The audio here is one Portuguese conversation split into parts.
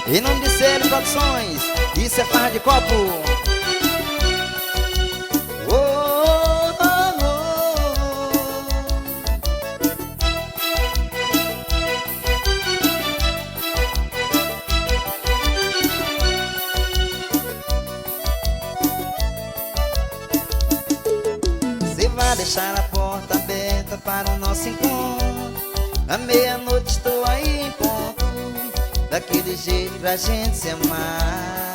Em nome de Série Produções, isso é farra de copo. Você vai deixar a porta aberta para o nosso encontro. À meia-noite estou aí em ponto, daquele jeito pra gente se amar.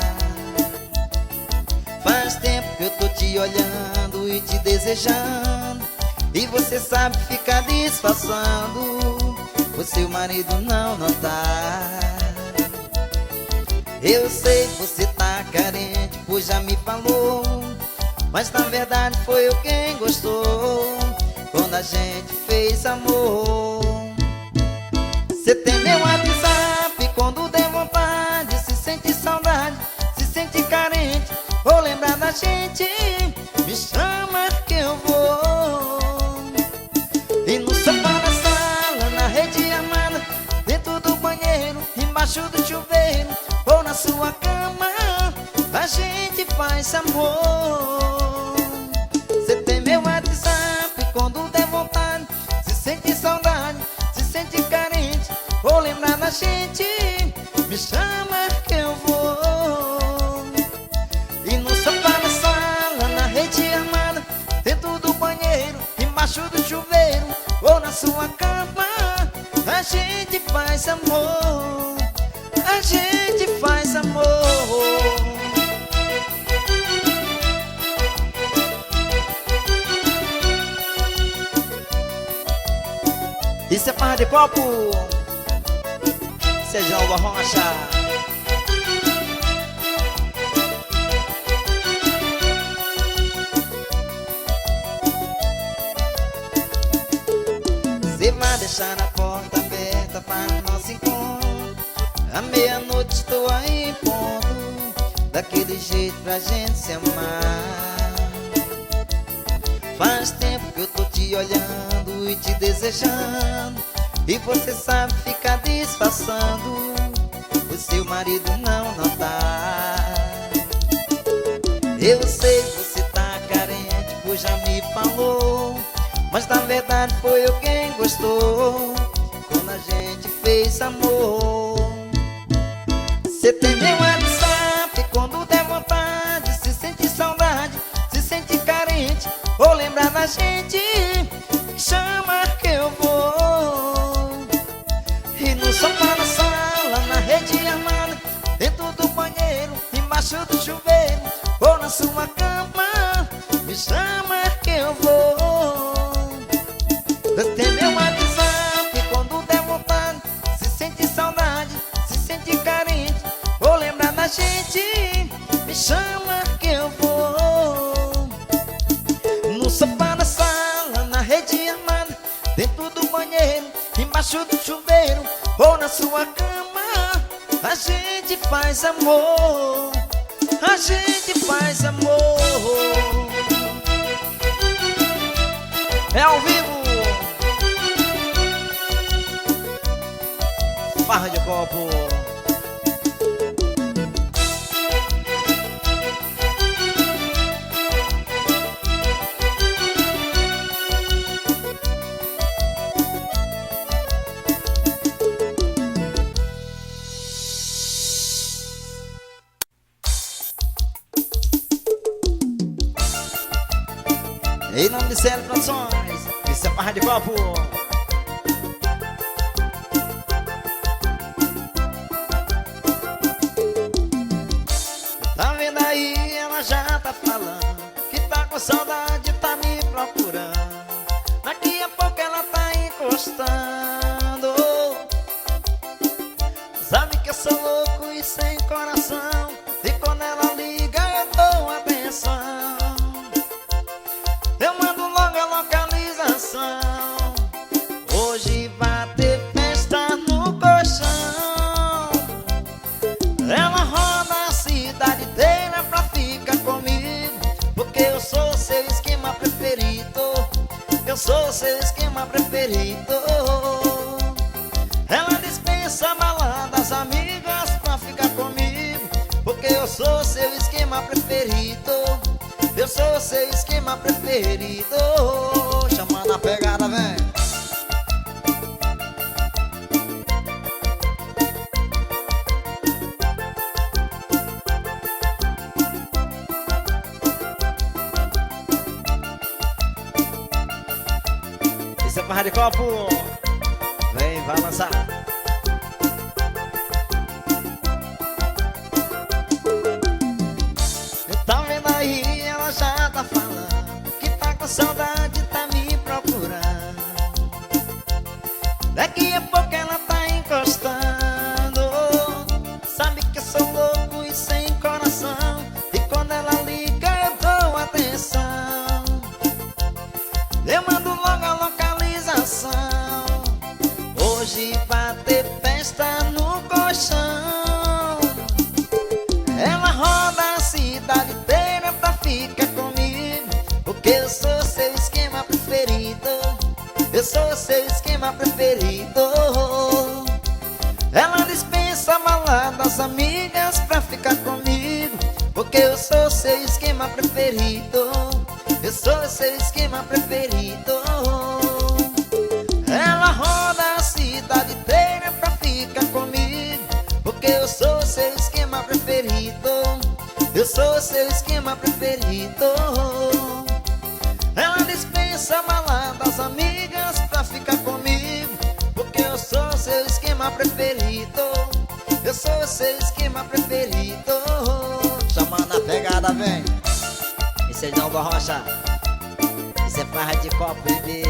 Faz tempo que eu tô te olhando e te desejando, e você sabe ficar disfarçando, o seu marido não notar. Eu sei que você tá carente, pois já me falou, mas na verdade foi eu quem gostou quando a gente fez amor. Você tem meu WhatsApp, quando der vontade, se sente saudade, se sente carente, ou lembrar da gente, me chama que eu vou. E no sofá da sala, na rede amada, dentro do banheiro, embaixo do chuveiro, ou na sua cama, a gente faz amor. Você tem meu WhatsApp, quando der vontade, se sente saudade, se sente carente, ou lembrar da gente, me chama que eu vou. E no sofá da sala, na rede armada, dentro do banheiro, embaixo do chuveiro, ou na sua cama, a gente faz amor, a gente faz amor. Isso é farra de copo, Sejão da Rocha. Você vai deixar a porta aberta para o nosso encontro. À meia-noite estou aí em ponto, daquele jeito pra gente se amar. Faz tempo que eu tô te olhando e te desejando, e você sabe ficar disfarçando, o seu marido não notar. Eu sei que você tá carente, pois já me falou, mas na verdade foi eu quem gostou quando a gente fez amor. Você tem meu WhatsApp, quando der vontade, se sente saudade, se sente carente, ou lembrar da gente, me chama que eu vou. E no sofá na sala, na rede armada, dentro do banheiro, embaixo do chuveiro, ou na sua cama, me chama que eu vou. Você tem meu WhatsApp, quando der vontade, se sente saudade, se sente carente, ou lembrar da gente, me chama que eu vou. No sofá da sala, na rede armada, dentro do banheiro, embaixo do chuveiro, ou na sua cama, a gente faz amor, a gente faz amor. É ao vivo, farra de copo. Em nome de Série Produções, isso é farra de copo. Tá vendo aí, ela já tá falando que tá com saudade, tá me procurando. Daqui a pouco ela tá encostando. Sabe que eu sou louco e sem coração, e quando ela liga eu dou atenção. Eu mando logo a localização. Hoje vai ter festa no colchão. Ela roda a cidade inteira pra ficar comigo, porque eu sou seu esquema preferido. Eu sou seu esquema preferido. Ela dispensa baladas, amigas, pra ficar sou seu esquema preferido. Eu sou seu esquema preferido. Chamando a pegada, vem. Isso é barra de copo. Vem, vai lançar. Tá vendo aí, ela já tá falando que tá com saudade, tá me procurando. Daqui a pouco ela tá encostando. Sabe que eu sou louco e sem coração, e quando ela liga eu dou atenção. Eu mando logo a localização. Hoje vai ter festa no colchão. Ela roda a cidade inteira pra ficar comigo, porque eu sou seu esquema preferido. Eu sou seu esquema preferido. Ela dispensa baladas amigas pra ficar comigo, porque eu sou seu esquema preferido. Eu sou seu esquema preferido. Ela roda a cidade inteira pra ficar comigo, porque eu sou seu esquema preferido. Eu sou seu esquema preferido. Ela dispensa baladas amigas pra ficar comigo, porque eu sou seu esquema preferido. Eu sou seu esquema preferido. Chamando a pegada, vem. Isso é João Rocha. Isso é farra de copo, bebê.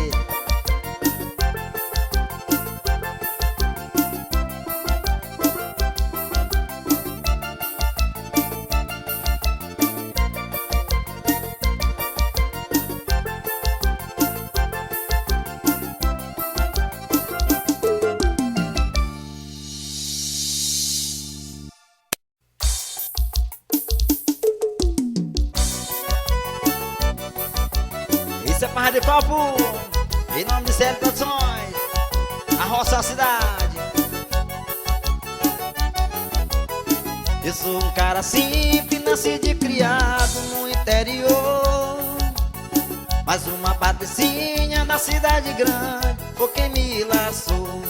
Isso é farra de copo. Em nome de Série Produções, a roça a cidade. Eu sou um cara simples, nascido e criado no interior, mas uma patricinha da cidade grande foi quem me laçou.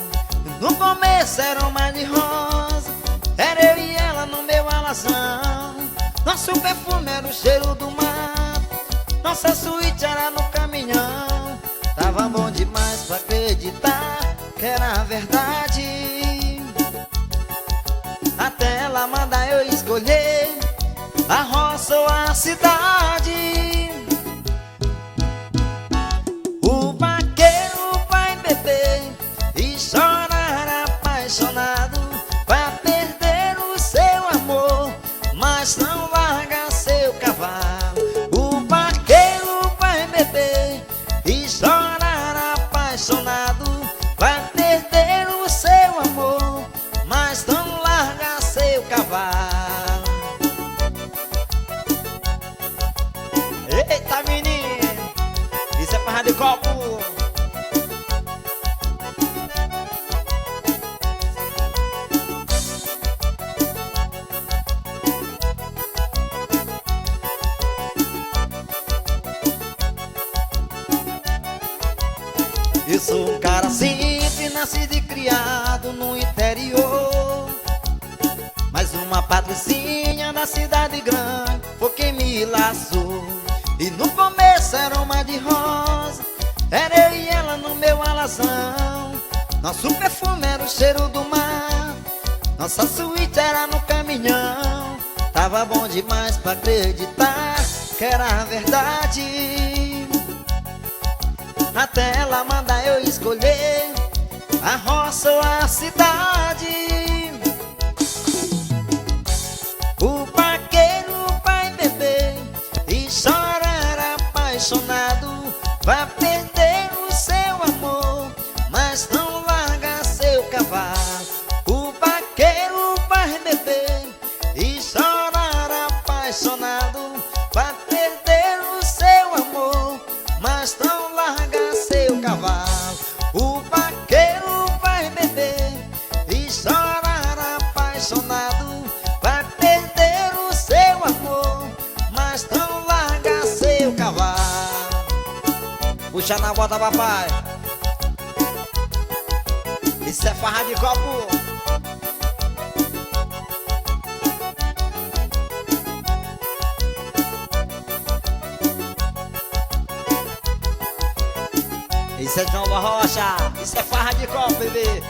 No começo era um mar de rosa, era eu e ela no meu alazão. Nosso perfume era o cheiro do mar, nossa suíte era no caminhão. Tava bom demais pra acreditar que era verdade, até ela mandar eu escolher a roça ou a cidade. O vaqueiro vai beber e chorar apaixonado, vai perder o seu amor, mas não larga seu cavalo. O vaqueiro vai beber e chorar apaixonado, vai perder o seu amor, mas não larga seu cavalo. Eita, menino, isso é farra de copo. Eu sou um cara simples, nascido e criado no interior, mas uma patricinha da cidade grande foi quem me laçou. E no começo era uma de rosa, era eu e ela no meu alazão. Nosso perfume era o cheiro do mar, nossa suíte era no caminhão. Tava bom demais pra acreditar que era verdade, até ela mandar eu escolher a roça ou a cidade. O vaqueiro vai beber e chorar apaixonado, vai perder o seu amor, mas não larga seu cavalo. O vaqueiro vai beber e chorar apaixonado, vai perder o seu amor, mas não larga seu cavalo. O vaqueiro vai beber e chorar apaixonado, vai perder o seu Rocha na bota, papai. Isso é farra de copo. Isso é de Nova Rocha. Isso é farra de copo, bebê.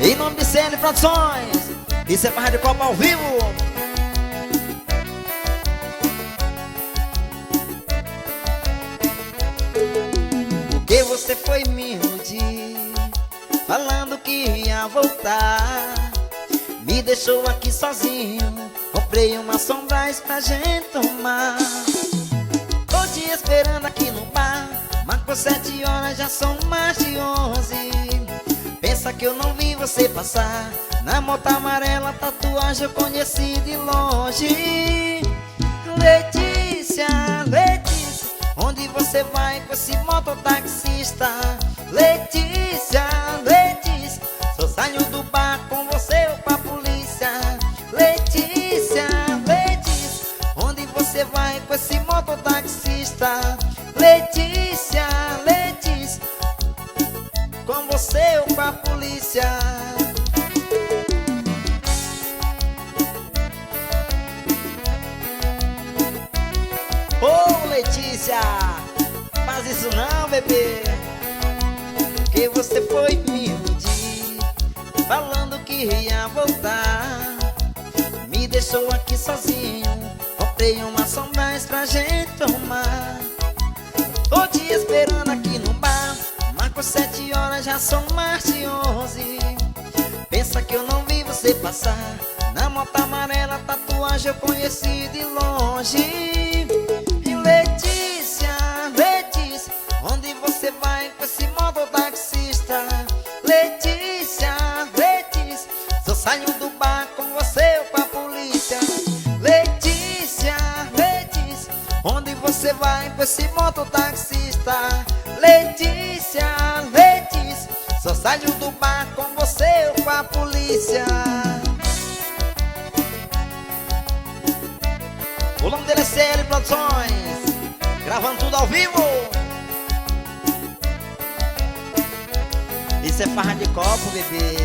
Em nome de CL Produções, isso é farra de copo ao vivo. Porque você foi me iludir, falando que ia voltar. Me deixou aqui sozinho, comprei uma Sombras pra gente tomar. Tô te esperando aqui no bar, marcou 7 horas, já são mais de 11. Pensa que eu não vi você passar, na moto amarela, tatuagem eu conheci de longe. Letícia, Letícia, onde você vai com esse mototaxista? Letícia, Letícia, só saio do bar com você ou com a polícia. Letícia, Letícia, onde você vai com esse mototaxista? Letícia, Letícia, com você ou com a polícia? Ô Letícia, faz isso não, bebê. Que você foi me iludir, falando que ia voltar. Me deixou aqui sozinho, comprei uma Sombras pra gente tomar. Tô te esperando aqui no bar, marcou 7 horas, já são mais de 11. Pensa que eu não vi você passar, na moto amarela, tatuagem eu conheci de longe. E Letícia, Letícia, onde você vai com esse mototaxista? Letícia, Letícia, só saio do bar com você ou com a polícia. Letícia, Letícia, onde você vai com esse mototaxista? Letícia, Letícia, só saio do bar com você ou com a polícia. O nome dele é CL Produções, gravando tudo ao vivo. Isso é farra de copo, bebê.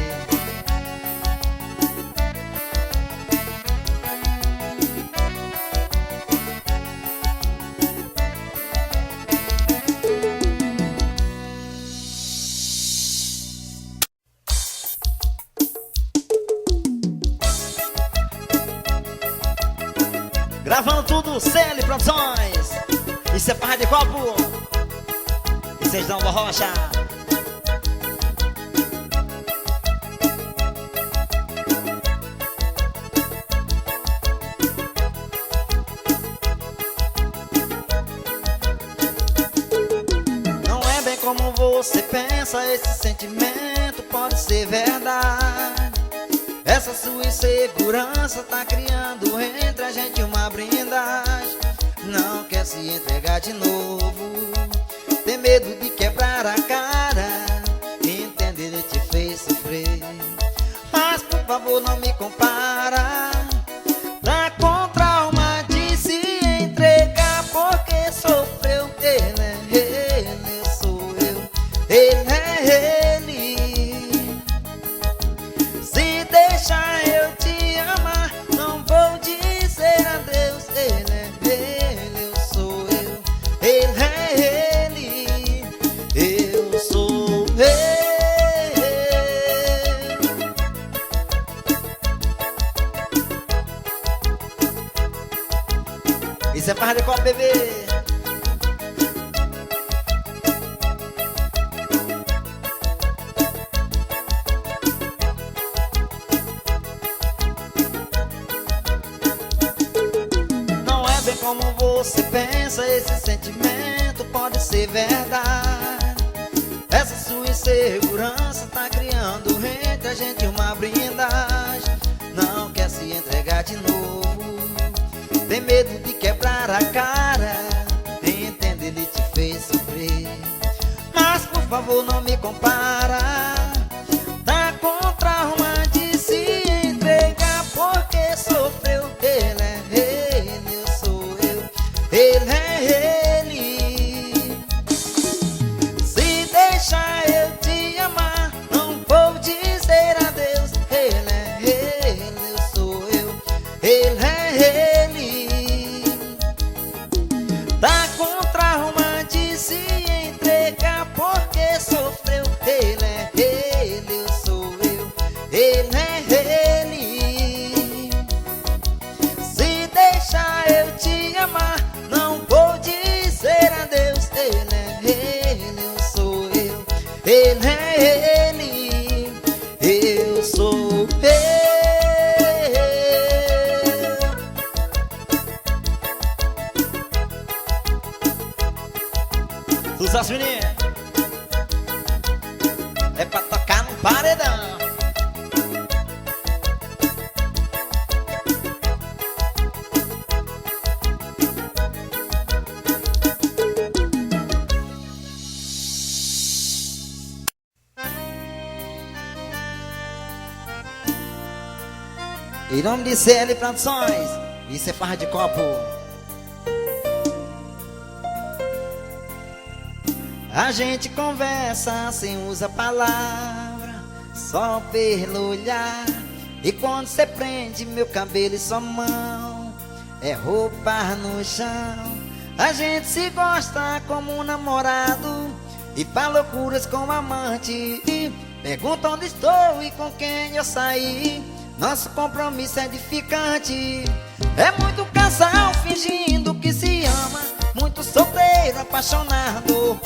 Gravando tudo, CL Produções. Isso é farra de copo. E vocês dão da rocha. Não é bem como você pensa, esse sentimento pode ser verdade. Essa sua insegurança tá criando entre a gente uma blindagem. Não quer se entregar de novo, tem medo de quebrar a cara. Entende, ele te fez sofrer, mas por favor não me compara. Tá com trauma de se entregar porque sofreu. Ele sou eu, ele é ele. Se deixar eu te amar, não vou dizer adeus. Ele, eu sou eu, ele é ele, eu sou ele. Isso é farra de copo, bebê. Como você pensa, esse sentimento pode ser verdade. Essa sua insegurança tá criando entre a gente uma blindagem. Não quer se entregar de novo, tem medo de quebrar a cara. Entende, ele te fez sofrer, mas por favor não me compara. Tá com trauma de ele é ele. Tá contra romance, se entregar porque sofreu. Ele é ele, eu sou eu. Ele é ele. Se deixar eu te amar, não vou dizer adeus. Ele é ele, eu sou eu. Ele é ele, eu sou eu. Sucesso, menino! É pra tocar no paredão. Em nome de CL Produções, isso é farra de copo. A gente conversa sem usar palavra, só pelo olhar. E quando cê prende meu cabelo e sua mão, é roupa no chão. A gente se gosta como um namorado e faz loucuras com o amante. Pergunta onde estou e com quem eu saí. Nosso compromisso é edificante. É muito casal fingindo que se ama, muito solteiro, apaixonado.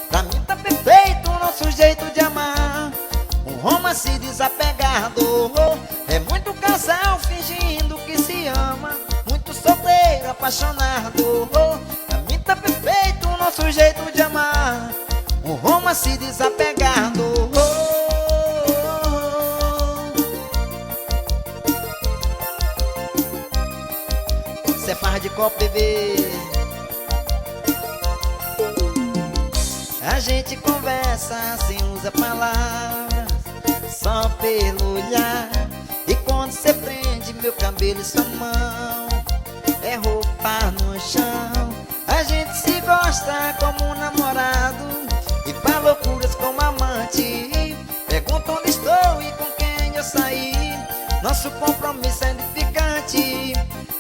Pra mim tá perfeito o nosso jeito de amar, um romance desapegado. É muito casal fingindo que se ama, muito solteiro, apaixonado. Pra mim tá perfeito o nosso jeito de amar, um romance desapegado. Cê é farra de copo, bebê. A gente conversa sem usar palavras, só pelo olhar. E quando cê prende meu cabelo e sua mão, é roupa no chão. A gente se gosta como um namorado e faz loucuras como amante. Pergunta onde estou e com quem eu saí. Nosso compromisso é edificante.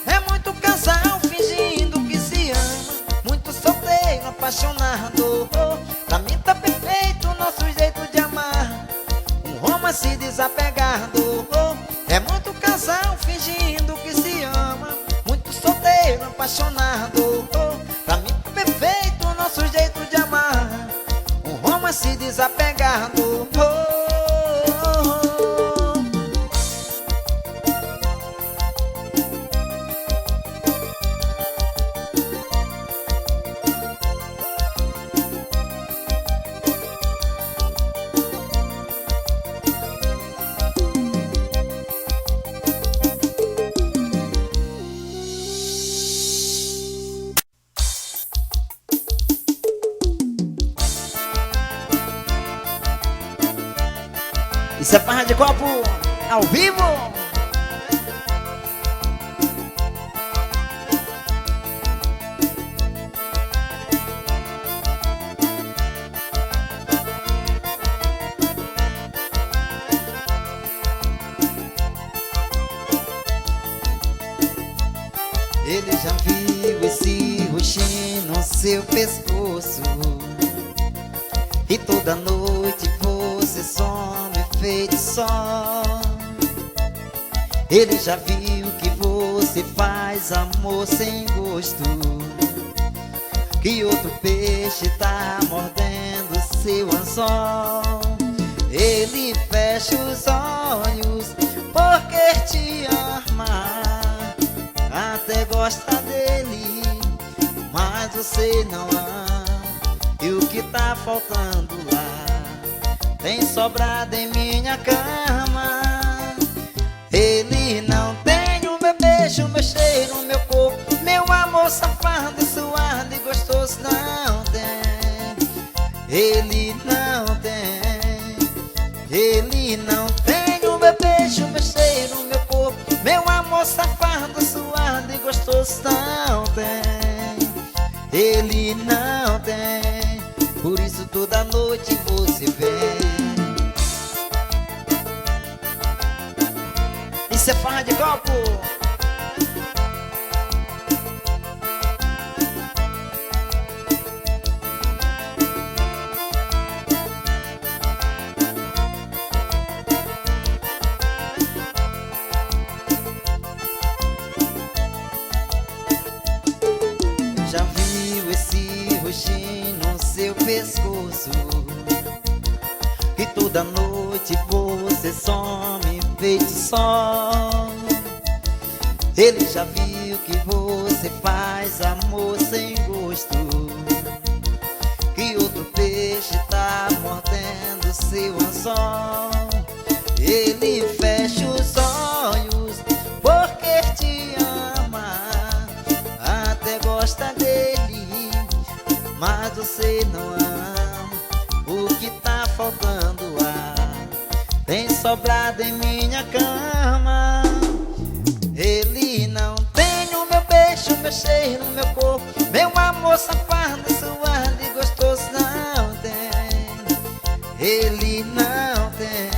É muito casal fingindo que se ama, muito solteiro, apaixonado. Pra mim tá perfeito o nosso jeito de amar, um romance desapegado. É muito casal fingindo que se ama, muito solteiro, apaixonado. Pra mim tá perfeito o nosso jeito de amar, um romance desapegado. Isso é farra de copo ao vivo. Ele já viu esse roxinho no seu pescoço, e toda noite você some feito só. Ele já viu que você faz amor sem gosto, que outro peixe tá mordendo seu anzol. Ele fecha os olhos por querer te amar, até gosta dele, mas você não ama. E o que tá faltando lá tem sobrado em minha cama. Ele não tem o meu beijo, meu cheiro, meu corpo, meu amor safado e suado e gostoso. Não tem, ele não tem. Ele não tem o meu beijo, meu cheiro, meu corpo, meu amor safado, suado e gostoso. Não tem, ele não tem. Por isso toda noite você vem. Isso é farra de copo. gosto. E toda noite você some feito sol. Ele já viu que você faz amor sem gosto, que outro peixe tá mordendo seu anzol. Ele fecha os olhos porque te ama, até gosta dele, mas você não ama. O que tá faltando tem sobrado em minha cama. Ele não tem o meu beijo, meu cheiro, meu corpo, meu amor safado, suado e gostoso. Não tem, ele não tem.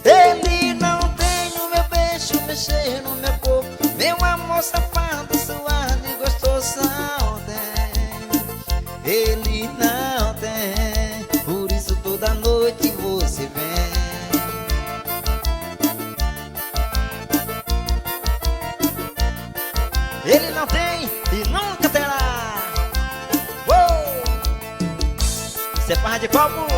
Ele não tem o meu beijo, meu cheiro, meu corpo, meu amor safado, suado e gostoso. Não tem, ele não tem. Por isso toda noite você vem. Ele não tem e nunca terá. Uou! Isso é farra de copo.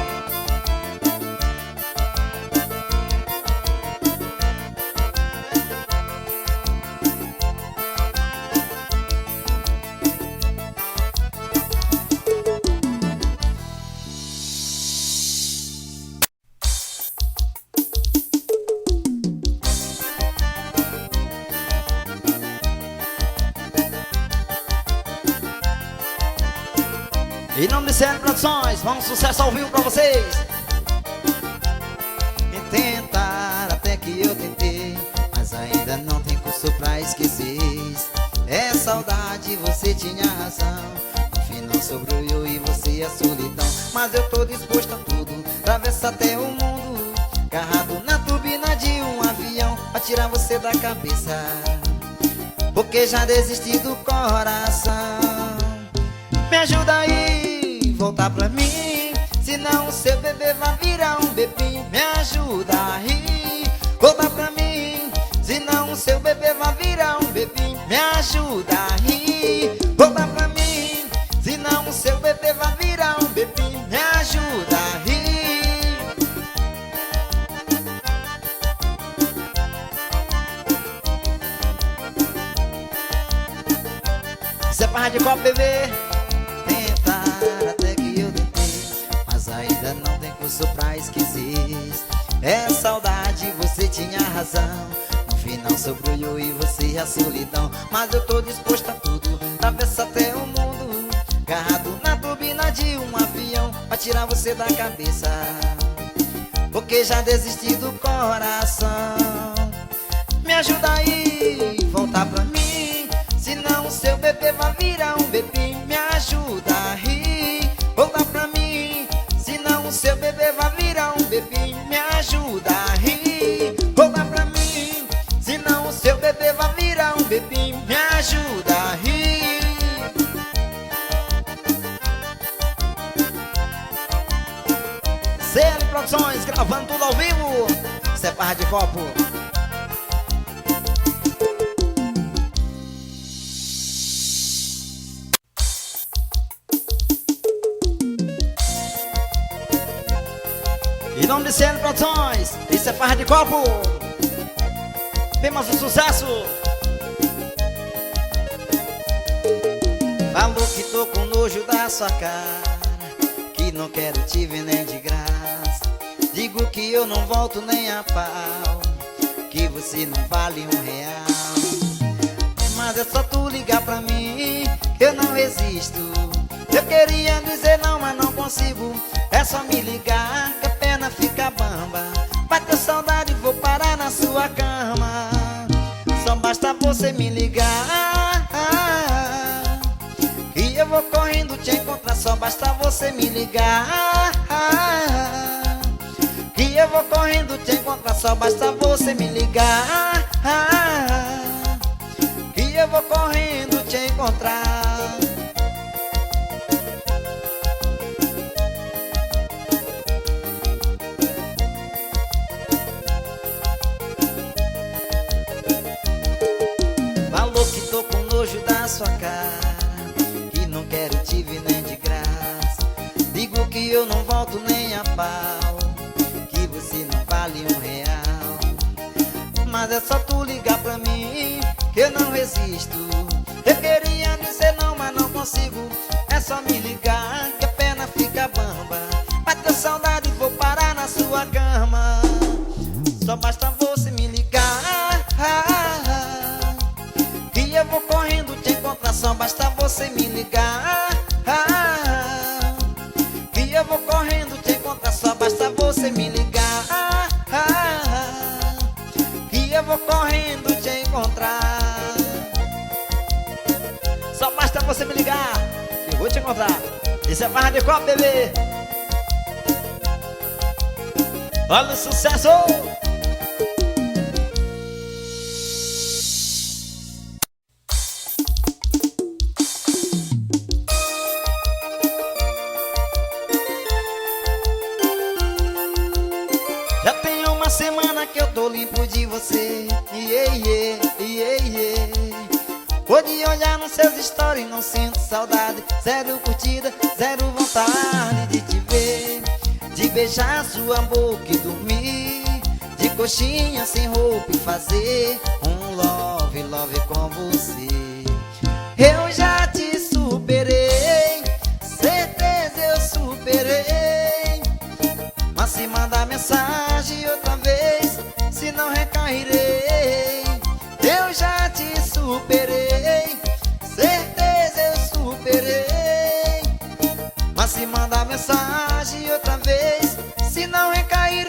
Em nome de CL Produções, vamos sucesso ao vivo pra vocês. E tentar até que eu tentei, mas ainda não tem curso pra esquecer. É saudade, você tinha razão. No final sobrou eu e você a solidão. Mas eu tô disposto a tudo, atravessa até o mundo, agarrado na turbina de um avião, pra tirar você da cabeça, porque já desisti do coração. Me ajuda aí, voltar pra mim, senão o seu bebê vai virar um bebê. Me ajuda aí, voltar pra mim, senão o seu bebê vai virar um bebê. Me ajuda aí, voltar pra mim, senão o seu bebê vai virar um bebê. Me ajuda aí. Isso é farra de copo, bebê. Até que eu tentei, mas ainda não tem curso pra esquecer. É saudade, você tinha razão. No final sobrou eu e você a solidão. Mas eu tô disposto a tudo, atravessa até o mundo, agarrado na turbina de um avião, pra tirar você da cabeça, porque já desisti do coração. Me ajuda aí, voltar pra mim, senão o seu bebê vai virar um bebê. Me ajuda aí, voltar pra mim, senão o seu bebê vai virar um bebê. Me ajuda aí, voltar pra mim, senão o seu bebê vai virar um bebê. Me ajuda aí. CL Produções, gravando tudo ao vivo. Isso é farra de copo. Em nome de CL Produções, isso é farra de copo. Temos um sucesso. Falou que tô com nojo da sua cara, que não quero te ver nem de graça. Digo que eu não volto nem a pau, que você não vale R$1. Mas é só tu ligar pra mim, eu não resisto. Eu queria dizer não, mas não consigo. É só me ligar que a perna fica bamba. Bateu saudade, vou parar na sua cama. Só basta você me ligar, e eu vou correndo te encontrar. Só basta você me ligar, e eu vou correndo te encontrar. Só basta você me ligar, e eu vou correndo te encontrar. Falou que tô com nojo da sua cara, que não quero te ver nem de graça. Digo que eu não volto nem a pau, que você não vale R$1. Mas é só tu ligar pra mim que eu não resisto. Eu queria dizer não, mas não consigo. É só me ligar que a perna fica bamba. Bateu saudade e vou parar na sua cama. Só basta você me ligar que eu vou correndo te encontrar. Só basta você me ligar que eu vou correndo te encontrar. Só basta você me ligar que eu vou correndo te encontrar. Só basta você me ligar que eu vou te encontrar. Isso é barra de copo, bebê. Olha o sucesso! Já tem uma semana que eu tô limpo de você. Vou de olhar nos seus stories, não sinto saudade. Zero curtida, zero vontade de te ver, de beijar sua boca e dormir de coxinha sem roupa e fazer um love, love com você. Eu já te superei, certeza eu superei. Mas se mandar mensagem outra vez, se não recairei. Eu já te superei, certeza eu superei. Mas se mandar mensagem outra vez, se não recairei.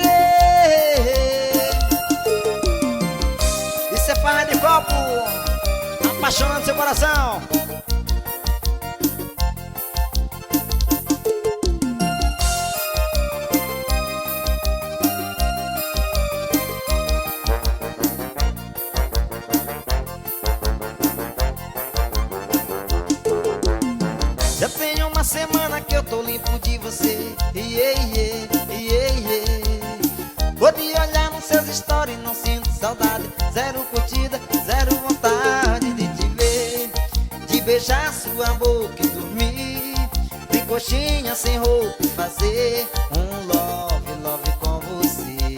Isso é farra de copo, apaixonando seu coração. Já tem uma semana que eu tô limpo de você. Vou de olhar nos seus stories, não sinto saudade. Zero curtida, zero vontade de te ver, de beijar sua boca e dormir de coxinha sem roupa e fazer um love, love com você.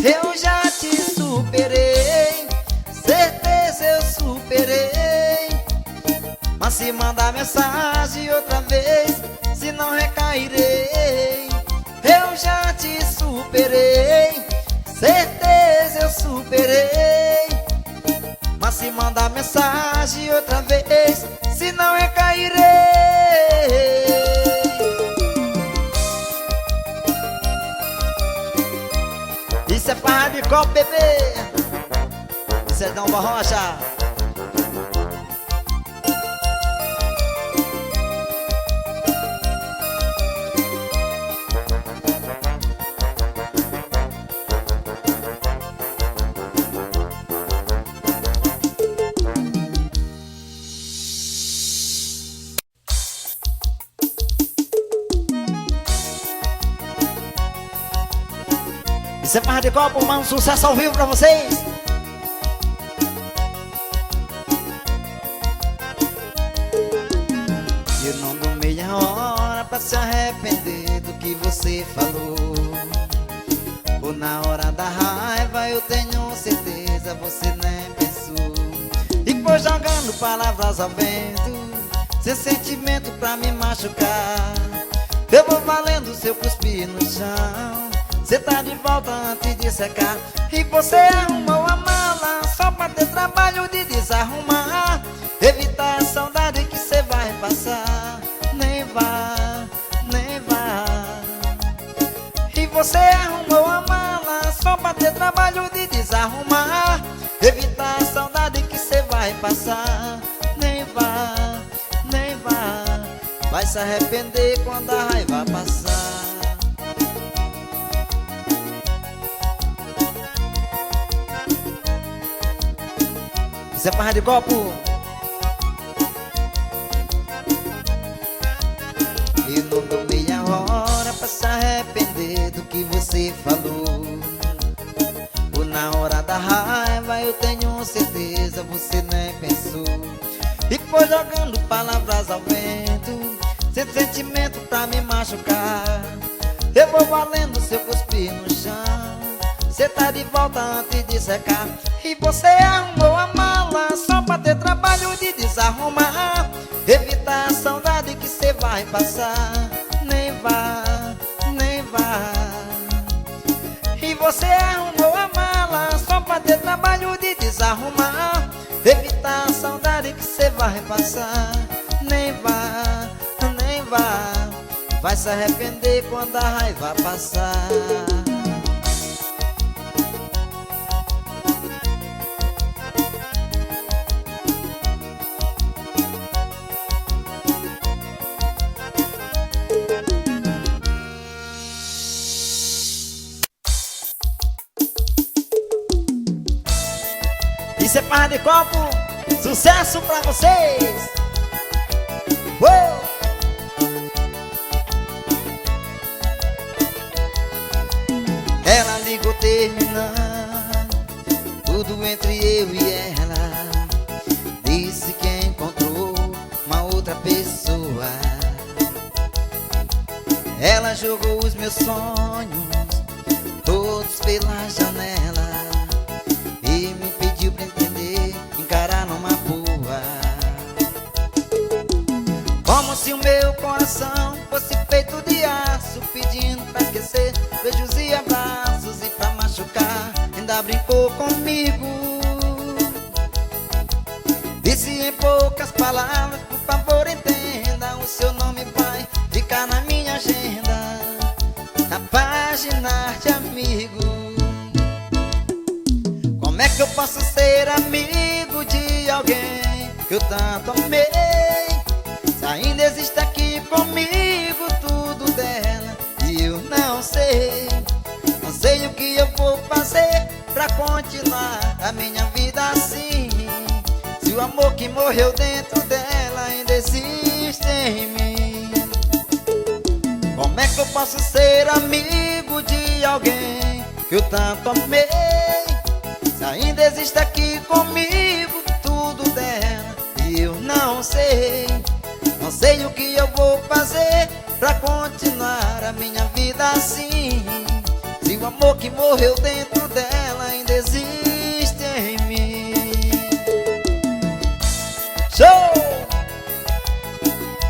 Eu já te superei, certeza eu superei. Mas se mandar mensagem outra vez, se não recairei. Eu já te superei, certeza eu superei. Mas se mandar mensagem outra vez, se não recairei. Isso é farra de copo, bebê. Isso é Dom Borrocha. Isso é farra de copo, um sucesso ao vivo pra vocês. Eu não dou meia hora pra se arrepender do que você falou. Ou na hora da raiva eu tenho certeza você nem pensou. E foi jogando palavras ao vento, sem sentimento pra me machucar. Eu vou valendo seu cuspir no chão, cê tá de volta antes de secar. E você arrumou a mala só pra ter trabalho de desarrumar, evitar a saudade que cê vai passar. Nem vá, nem vá. E você arrumou a mala só pra ter trabalho de desarrumar, evitar a saudade que cê vai passar. Nem vá, nem vá. Vai se arrepender quando a raiva passar. Isso é farra de copo. Eu não dou meia hora pra se arrepender do que você falou. Ou na hora da raiva eu tenho certeza você nem pensou. E foi jogando palavras ao vento, sem sentimento pra me machucar. Eu vou valendo se eu cuspir no chão. Cê tá de volta antes de secar. E você arrumou a mala só pra ter trabalho de desarrumar. Evitar a saudade que cê vai passar. Nem vá, nem vá. E você arrumou a mala só pra ter trabalho de desarrumar. Evitar a saudade que cê vai passar. Nem vá, nem vá. Vai se arrepender quando a raiva passar. Isso é Parra de Copo, sucesso pra vocês! Uou! Ela ligou terminando tudo entre eu e ela. Disse que encontrou uma outra pessoa. Ela jogou os meus sonhos todos pela janela e me pediu pra entender, encarar numa boa. Como se o meu coração fosse feito de aço, pedindo pra esquecer beijos e abraços. E pra machucar ainda brincou comigo. Disse em poucas palavras, por favor entenda, o seu nome vai ficar na minha agenda, na página de amigo. Como é que eu posso ser amigo de alguém que eu tanto amei, se ainda existe aqui comigo tudo dela e eu não sei? Não sei o que eu vou fazer pra continuar a minha vida assim, se o amor que morreu dentro dela ainda existe em mim. Como é que eu posso ser amigo de alguém que eu tanto amei, se ainda existe aqui comigo tudo dela e eu não sei? Não sei o que eu vou fazer pra continuar a minha vida assim, se o amor que morreu dentro dela ainda existe em mim. Show!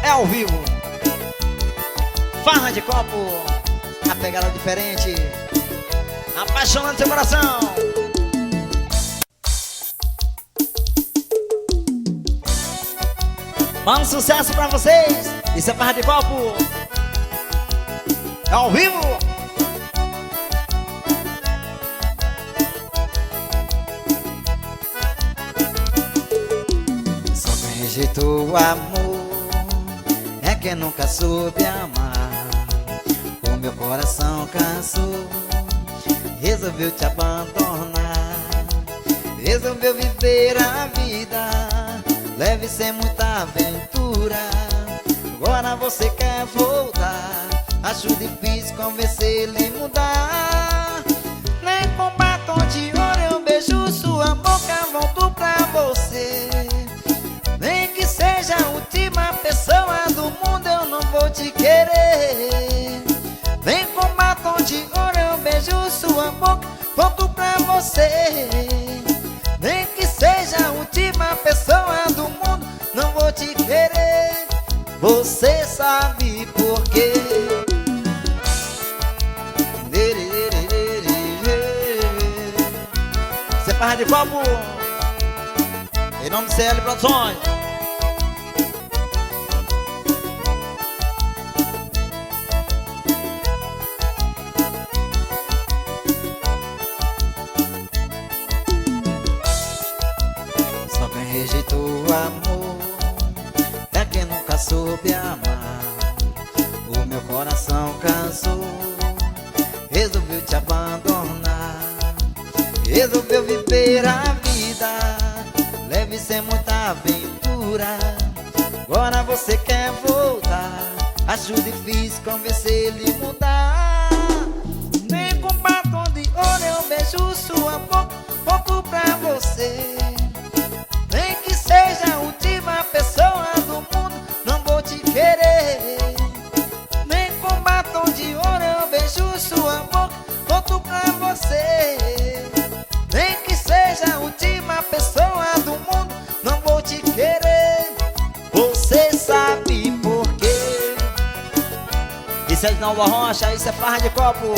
É ao vivo, Farra de Copo, a pegada diferente, apaixonando seu coração. Um sucesso pra vocês. Isso é Farra de Copo, é ao vivo. Só quem rejeitou o amor é quem nunca soube amar. O meu coração cansou, resolveu te abandonar. Resolveu viver a vida leve sem muita aventura. Agora você quer voltar, acho difícil convencer ele a mudar. Nem com batom de ouro eu beijo sua boca, volto pra você. Nem que seja a última pessoa do mundo, eu não vou te querer. Nem com batom de ouro eu beijo sua boca, volto pra você. Nem que seja a última pessoa do mundo, não vou te querer. Você sabe por quê? Você é Farra de Copo, em nome de CL Produções. Rejeitou o amor é quem nunca soube amar. O meu coração cansou, resolveu te abandonar. Resolveu viver a vida leve sem muita aventura. Agora você quer voltar, acho difícil convencer ele a mudar. Nem com batom de ouro eu beijo sua boca, volto pra você. Nem que seja a última pessoa do mundo, não vou te querer. Isso é de Nova Rocha, isso é farra de copo.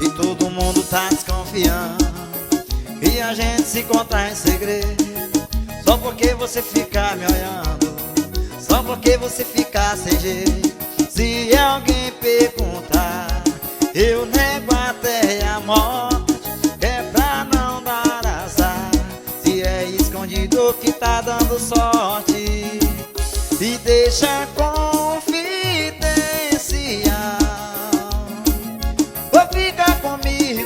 E todo mundo tá desconfiando e a gente se encontra em segredo. Só porque você fica me olhando, só porque você fica sem jeito. Se alguém perguntar, eu nego até a morte, que é pra não dar azar. Se é escondido que tá dando sorte, e deixa confidencial. Ou fica comigo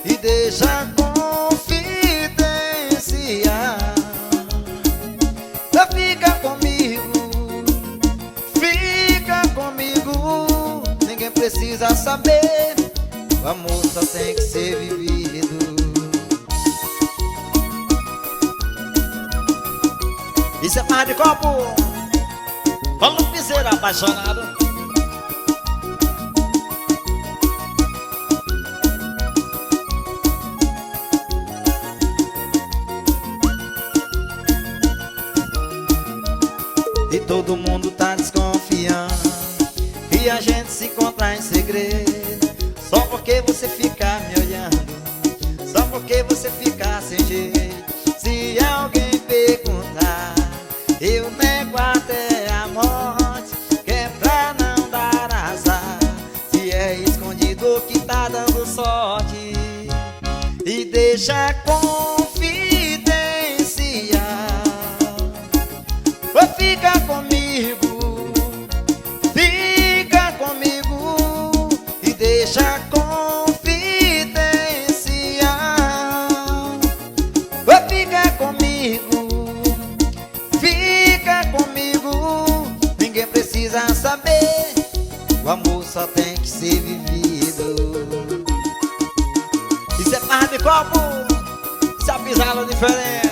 e deixa confidencial. Ou fica comigo, ninguém precisa saber. O amor só tem que ser vivido. Isso é farra de copo. Vamos piseiro apaixonado. E todo mundo tá desconfiando e a gente se encontra em segredo. Só porque você fica me olhando, só porque você fica sem jeito. Se alguém perguntar, eu nego até a morte, que é pra não dar azar. Se é escondido que tá dando sorte, e deixa confidencial. Ou fica comigo e deixa confidencial. Ou fica comigo, ninguém precisa saber. O amor só tem que ser vivido. Isso é farra de copo, isso é pisada diferente.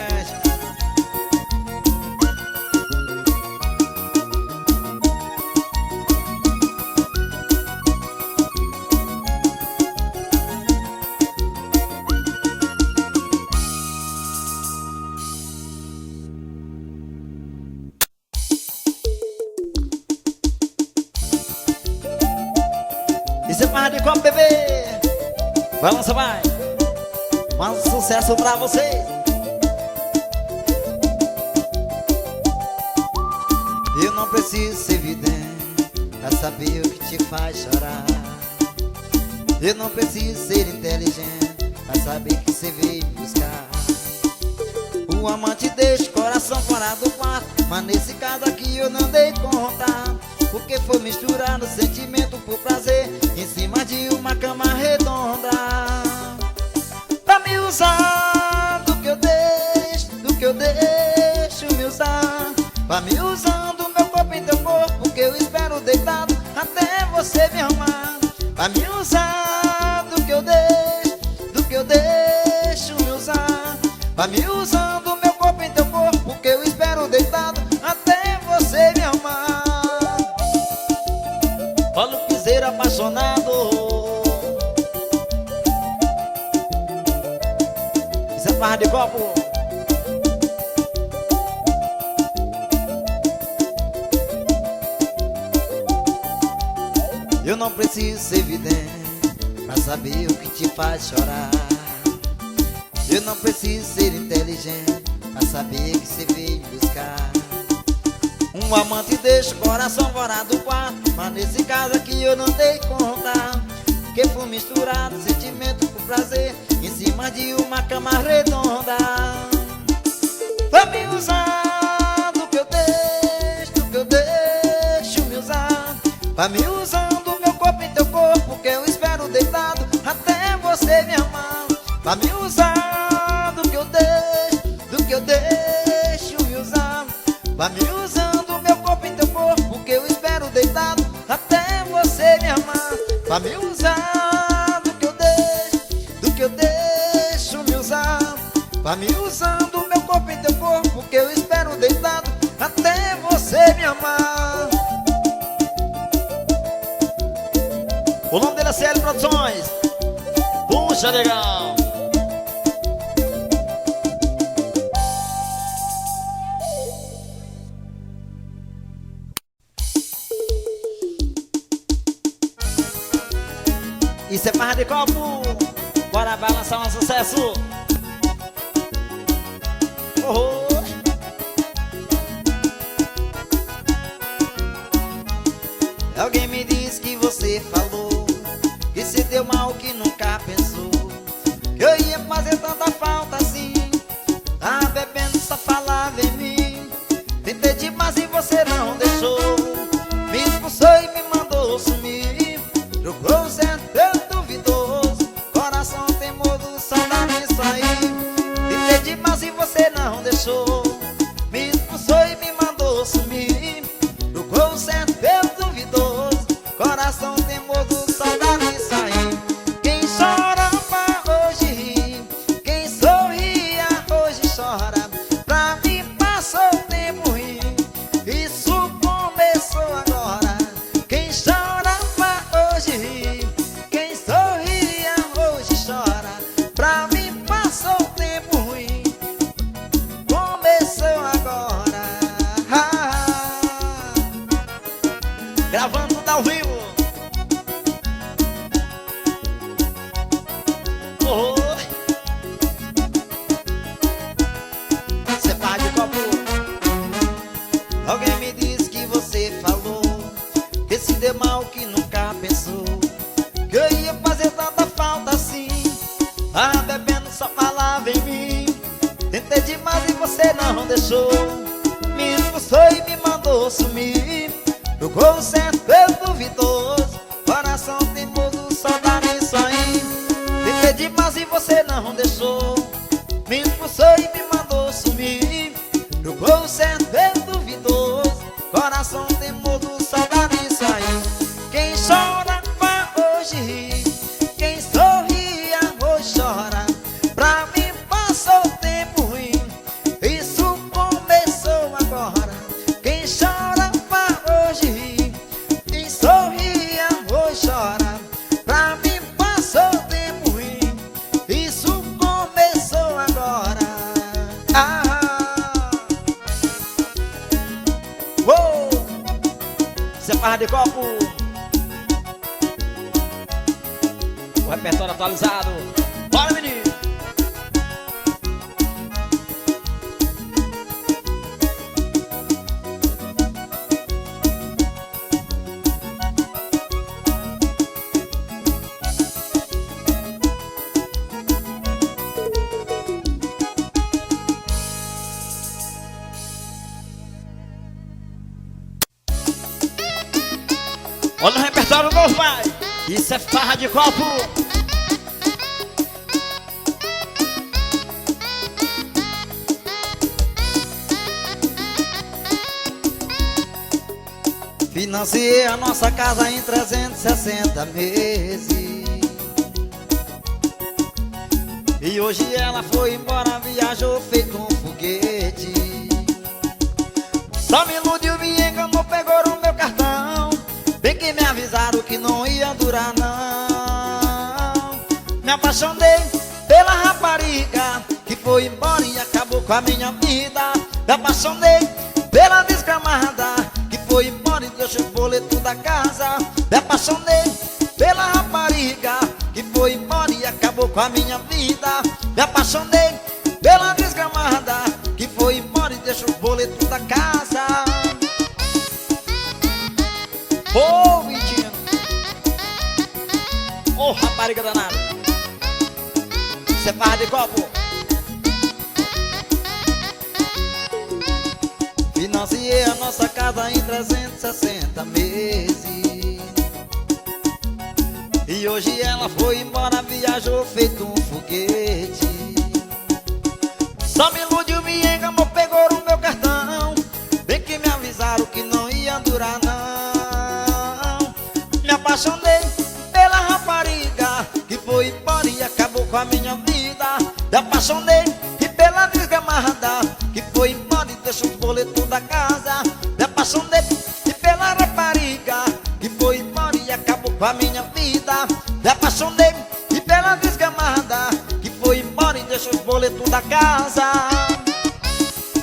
Isso é farra de copo, bebê. Balança, vai. Mais um sucesso pra vocês. Eu não preciso ser vidente pra saber o que te faz chorar. Eu não preciso ser inteligente pra saber que você veio me buscar. O amante deixa o coração fora do quarto, mas nesse caso aqui eu não dei conta, porque foi misturado sentimento por prazer em cima de uma cama redonda. Pra me usar do que eu deixo me usar. Pra me usando meu corpo em teu corpo, que eu espero deitado até você me amar. Pra me usar do que eu deixo me usar. Pra me usando meu corpo em teu corpo, que eu espero deitado até você me amar. Olha o piseiro apaixonado. Isso é farra de copo. Eu não preciso ser vidente pra saber o que te faz chorar. Eu não preciso ser inteligente pra saber que você veio buscar. Um amante deixa o coração fora do quarto, mas nesse caso aqui eu não dei conta, porque foi misturado sentimento com prazer em cima de uma cama redonda. Pra me usar do que eu deixo Vai me usando meu corpo em teu corpo, que eu espero deitado até você me amar. Vai me usar do que eu deixo me usar. Vai me usando meu corpo em teu corpo, que eu espero deitado até você me amar. Vai me usar do que eu deixo me usar. Vai me usando meu corpo em teu corpo, que eu espero deitado até você me amar. O nome dele é CL Produções. Puxa, legal. Isso é farra de copo. Bora balançar um sucesso. Oh. Alguém me disse que você falou que se deu mal, que nunca pensou que eu ia fazer tanta falta assim. Ah, bebendo só falava em mim. Tentei demais e você não deixou. Me expulsou e me mandou sumir. Jogou o certo duvidoso, coração teimoso, só dá nisso aí. Tentei demais e você não deixou. Me expulsou e me mandou sumir. Jogou o certo duvidoso, coração teimoso, só dá nisso aí. Quem chorava hoje ri, quem sorria hoje chora. Pra mim passou o tempo ruim, isso começou agora. Quem chorava hoje ri, quem sorria hoje chora. Pra mim passou o tempo ruim, começou agora. Gravando tudo ao vivo. Oh. Cê faz de copo. Alguém me disse que você falou que se deu mal, que nunca pensou que eu ia fazer tanta falta assim. Ah, bebendo só falava em mim. Tentei demais e você não deixou. Me expulsou e me mandou sumir. Jogou o certo duvidoso, coração teimoso, só dá nisso aí. Tentei demais e você não deixou. Me expulsou e me mandou sumir. Jogou o certo duvidoso, coração teimoso, só dá nisso aí. Quem chorava hoje ri, quem sorria hoje chora. Pra mim passou o tempo ruim, isso começou agora. Quem chorava hoje ri, quem sorria hoje chora. Pra mim passou o tempo ruim, isso começou agora. Uou! Isso é farra de copo. O repertório atualizado. Bora, menino! Olha o repertório novo, pai. Isso é farra de copo. Financiei a nossa casa em 360 meses. E hoje ela foi embora, viajou feito um foguete. Só me iludiu, me enganou, pegou o meu cartão. Bem que me avisaram que não ia durar não. Me apaixonei pela rapariga que foi embora e acabou com a minha vida. Me apaixonei pela desgramada que foi embora e deixou o boleto da casa. Me apaixonei pela rapariga que foi embora e acabou com a minha vida. Me apaixonei pela desgramada que foi embora e deixou o boleto da casa. Ô, mentira! Ô, rapariga danada! Cê farra de copo. Financiei a nossa casa em 360 meses. E hoje ela foi embora, viajou feito um foguete. Só me iludiu, me enganou, pegou o meu cartão. Bem que me avisaram que não ia durar não. Me apaixonei pela rapariga que foi embora e acabou com a minha vida. Me apaixonei e pela desgramada que foi embora e deixou o boleto da casa. Me apaixonei e pela rapariga que foi embora e acabou com a minha vida. Me apaixonei e pela desgramada que foi embora e deixou os boletos da casa.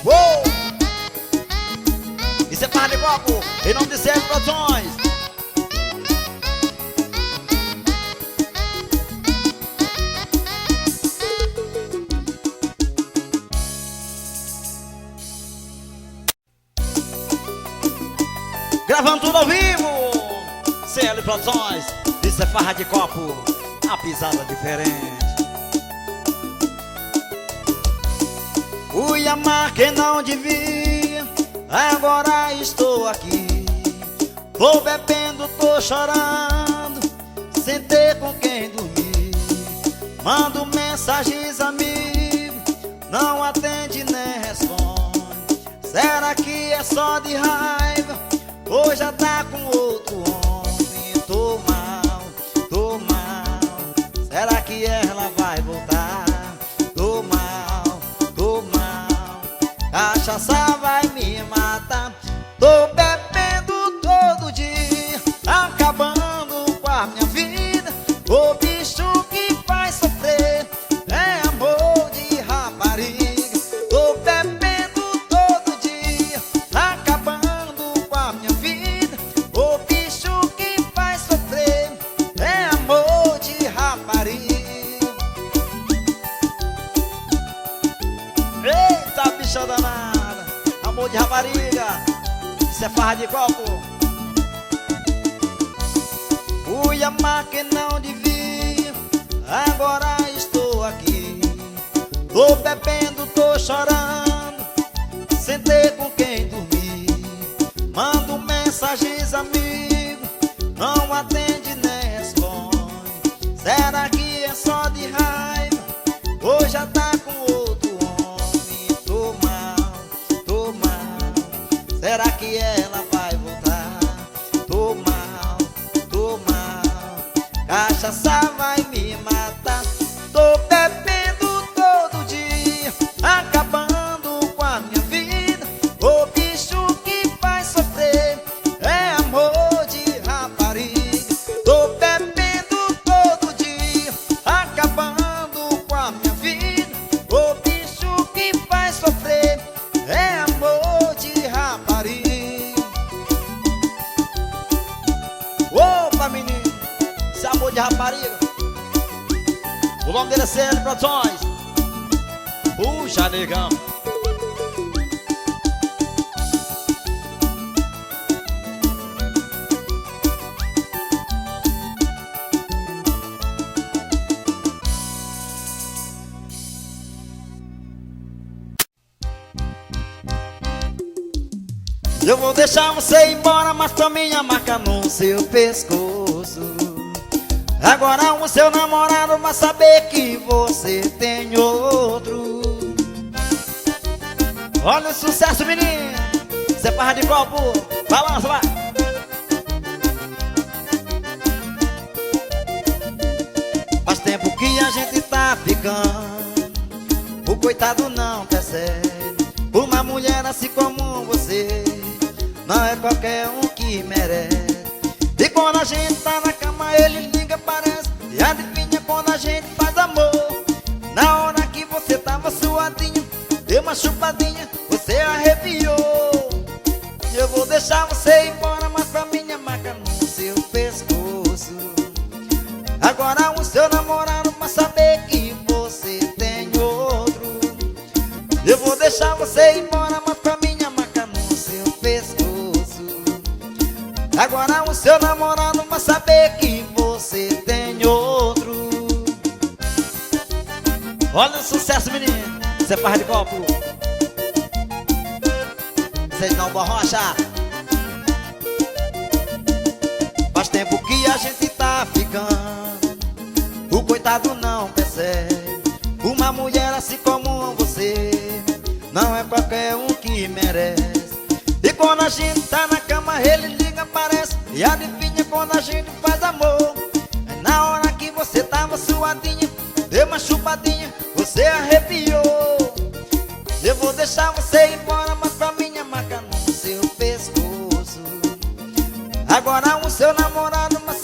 Uou! Isso é Farra de Copo, em nome de Célio Produções. Gravando tudo ao vivo, Célio Produções. Isso é Farra de Copo, a pisada diferente. Fui amar quem não devia, agora estou aqui. Tô bebendo, tô chorando, sem ter com quem dormir. Mando mensagens, amigo, não atende nem responde. Será que é só de raiva? Ou já tá com outro homem? Tô mal, tô mal. Será que ela vai voltar? Tô mal, tô mal. Cachaça vai me matar. Tô bebendo todo dia, acabando com a minha vida. O bicho que faz sofrer é amor de rapariga. Tô bebendo todo dia, acabando com a minha vida. O bicho que faz sofrer é amor de rapariga. Eita, bicha danada, amor de rapariga. Isso é Farra de Copo. Fui amar quem não devia, agora estou aqui. Tô bebendo, tô chorando, sem ter com quem dormir. Mando mensagens, amigo, não atende nem responde. Será que é só de raiva? Ou já tá com outro homem? Tô mal, tô mal. Será que ela vai voltar? Tô mal, tô mal. Cachaça vai me matar. Tô bebendo todo dia, acabando com a minha vida. O bicho que faz sofrer é amor de rapariga. Tô bebendo todo dia, acabando com a minha vida. O bicho que faz sofrer é amor de rapariga. Opa, menino, esse é amor de rapariga. O nome dele é Célio Produções. Puxa, negão. Eu vou deixar você ir embora, mas com a minha marca no seu pescoço. Agora o seu namorado vai saber que você tem outro. Olha o sucesso, menino. Isso é Farra de Copo. Balança, vai. Faz tempo que a gente tá ficando, o coitado não percebe. Uma mulher assim como você não é qualquer um que merece. E quando a gente tá na cama ele liga, parece. E adivinha quando a gente faz amor? Na hora que você tava suadinho, deu uma chupadinha, você arrepiou. Eu vou deixar você ir embora, mas com a minha marca no seu pescoço. Agora o seu namorado vai saber que você tem outro. Eu vou deixar você ir embora, mas com a minha marca no seu pescoço. Agora o seu namorado vai saber que você tem outro. Olha o sucesso, menino. Isso é Farra de Copo. Vocês não borrocha. Faz tempo que a gente tá ficando, o coitado não percebe. Uma mulher assim como você não é qualquer um que merece. E quando a gente tá na cama ele liga, aparece. E adivinha quando a gente faz amor, é na hora que você tava suadinha, deu uma chupadinha, você arrepiou. Eu vou deixar você ir embora, mas pra minha marca no seu pescoço. Agora o seu namorado, mas